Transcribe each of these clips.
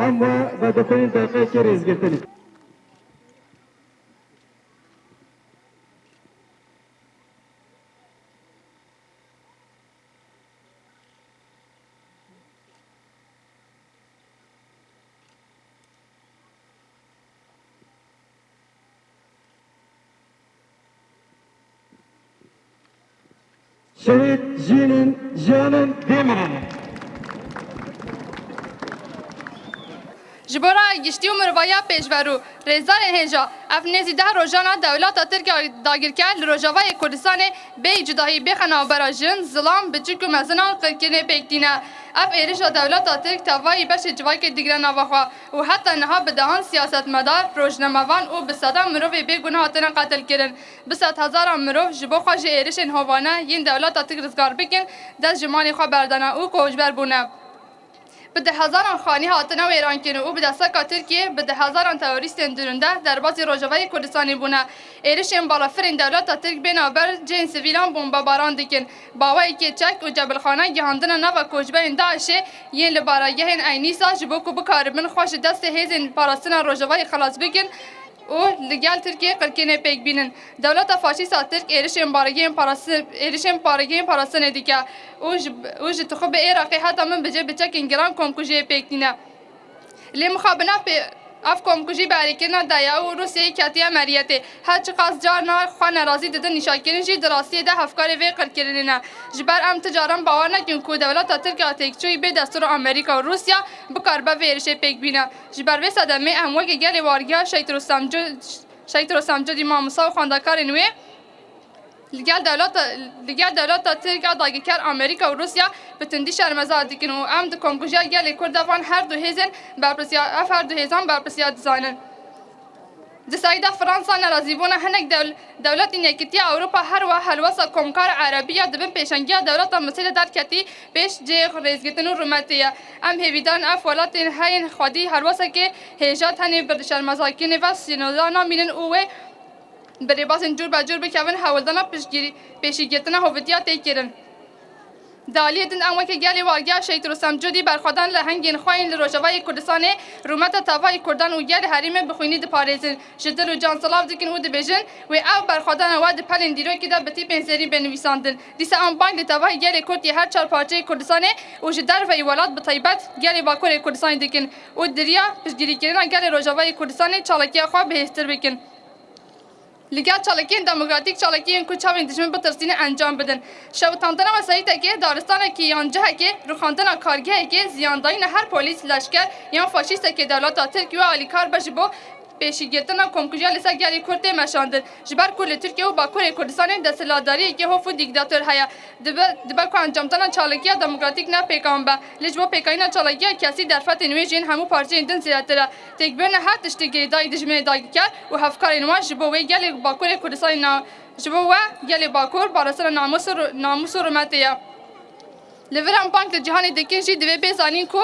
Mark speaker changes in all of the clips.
Speaker 1: اما به دوترین دقیقه که ریز گرتنی شهید جانن دیمرن
Speaker 2: جبورا گشتی و مروایا پیشورو رضا هنجا اف نزیده روزانه دولت ترکیه داگیرکرد لروجاوای کردستان به جدایی بخنا براجن ظلم بچک و مزنان قرکینه پیکتینه اف ایرش دولت ترک توایی بش جوای که دیگر نواخوا و حتی نها بدهان سیاست مدار روزنامه‌وان و به صدا مروی بیگناه تن قتل کردن به 100,000 مرو جبو خواج ایرش هوانه این دولت ترک رزگار بکن دست جمانی خو بردانه او کوجبر بونه به 10,000 خانی هاتنه و ایران کنه او به دستگاه ترکیه به 10,000 تروریست درنده در باز روجاوای کردستانی بونه ایرش این بالافرین دولت ترک بنابر جن سیویلان بمباران دکن باوی که چک و جبل خانه گهاندن نو کوجبر داعش یین لبارایه این عینیسا جبو کو بکاربن خوش دست هیزن پاراستنا روجاوای خلاص بکن او لگال ترکیه قرکینه پیک بینن دولت فاشیست ترک ایرشم پارگی پاراستن دیگه او جتخوب عراقی حتی من بجه بچه کنگران کمکوژی پیک دینه لی مخابنه اف کمکوژی باریکرنا دایا و روسیه کاتیا مریته هر چه قاس جارنا خوان ناراضی دده نشاکرین جی دراستی ده افکار وی قرکرینه جبر ام تجارم باور نکن کو دولت ترکیه تکچوی به دستور آمریکا و روسیا بکاربه ویرش پیک بینه جبر وی صدمه اموال که گلی وارگیا شیط رستمجو دی ماموسا و خواندکار نوی لگل دولت ترکیه داگیرکر آمریکا و روسیا به تندی شرمزاد دیکن و ام د کمکوژی گلی کردوان هر دو هیزن برپرسیا دزانن دسایده فرانسا ناراضی بونه هنگ دولت نیکتی اروپا هر و هلوسا کمکار عربیه دبن پیشنگی دولت مثل در کتی پیش جه ریزگتن و رومتیه ام هیویدان اف ولات هاین خودی هلوسا که هیجات هنی برشرمزاکین و سینودانا مینن اوه بری باز جور بجور بکوین حوالدانا پیشگیتنا هویتیا تیکرن دالی دن امو که گلی وارگیا شیط رستمجو برخوادن لهنگین خواین لروجاوای کردستان رومت تاوای کردان و گل حریم بخوینی د پاریزن جدل و جان سلاف دکن و د بیژن و او برخوادن و د پلن دیرو که د بتی پنسری بنویساندن دیسا ام بانک د تاوای گل کرد هر چهار پارچه کردستان و جدر و ولات بطیبت گل باکور کردستان دکن و دریا پشگیری کردن گل روجاوای کردستان چالکی خو بهتر بکن لگه چالکین دموکراتیک چالکین کو چاوین دشمن بترسین انجام بدن شوتاندن و سایت که دارستان کی یانجه که روخاندن کارگاه که زیانداین هر پلیس لشکر یا فاشیست که دولت ترکیه و الیکار بجبو پیشگیرتنا کمکوژیا لسا گلی کرد مشاندن جبر کل ترکیه و باکور کردستان دستلاداری که هفو دیکتاتور هیا دبر کو انجامتنا چالکیا دموکراتیک نه پیکان با لجبو پیکاینا چالکیا کسی در فت نویجین همو پارچه اندن زیاتره تکبرن هر تشتگی دای دشمن دای کرد و هفکار نوا جبو و گلی باکور کردستان نا جبو و گلی باکور بارسنا ناموس و رمتیا لورم بانک جهانی دکینجی دوی بزانین کو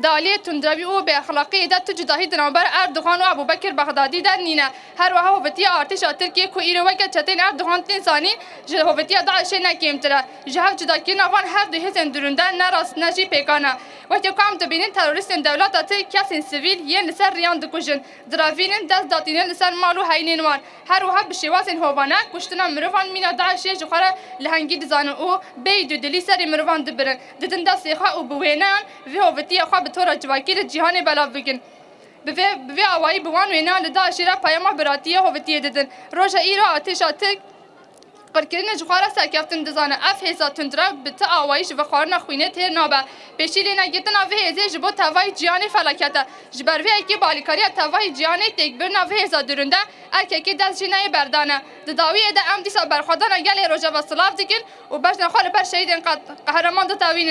Speaker 2: دالی تندروی او به اخلاقی داد تجداهی دنبال اردوغان و ابوبکر بغدادی در نینه هر وها هویتی ارتش ترکیه کو ایرو وقت چتین اردوغان تنسانی جه هویتی داعش نکیم تره جه جدا کی نوان هر دو هزن درونده نراس نجی پیکانه وقتی کام تبینین تروریست دولت ترکیه کسین سیویل ین لسر ریان دکوژن دراوینن دست داتینن لسر مالو هینین وان هر وها بشواسن هوانه کشتنا مروان مینا داعش جخره لهنگی دزان او بیدو دلی سر مروان دبرن ددن دست خو او بوینان و هویتی خو به طور جواکیر جهانی بلا بگن به آوایی بوان و اینا لداعش را پیام براتیه هویتی ددن روژا ایرا آتش ترک قرکرین جخواره سرکفتن دزانه اف هزا تندرا بتا آوایش و خوارنا خوینه تیر نابه پیشیلی نگیتن آوه هزه جبو تاوای جیانی فلاکته جبروی ایکی بالیکاری تاوای جیانی تکبرن آوه هزا درونده ارکه دست جنای بردانه دداوی اده ام دیسا برخوادن اگل روژا و صلاف دیکن و بجن خوال بر شهید قهرمان دا تاوین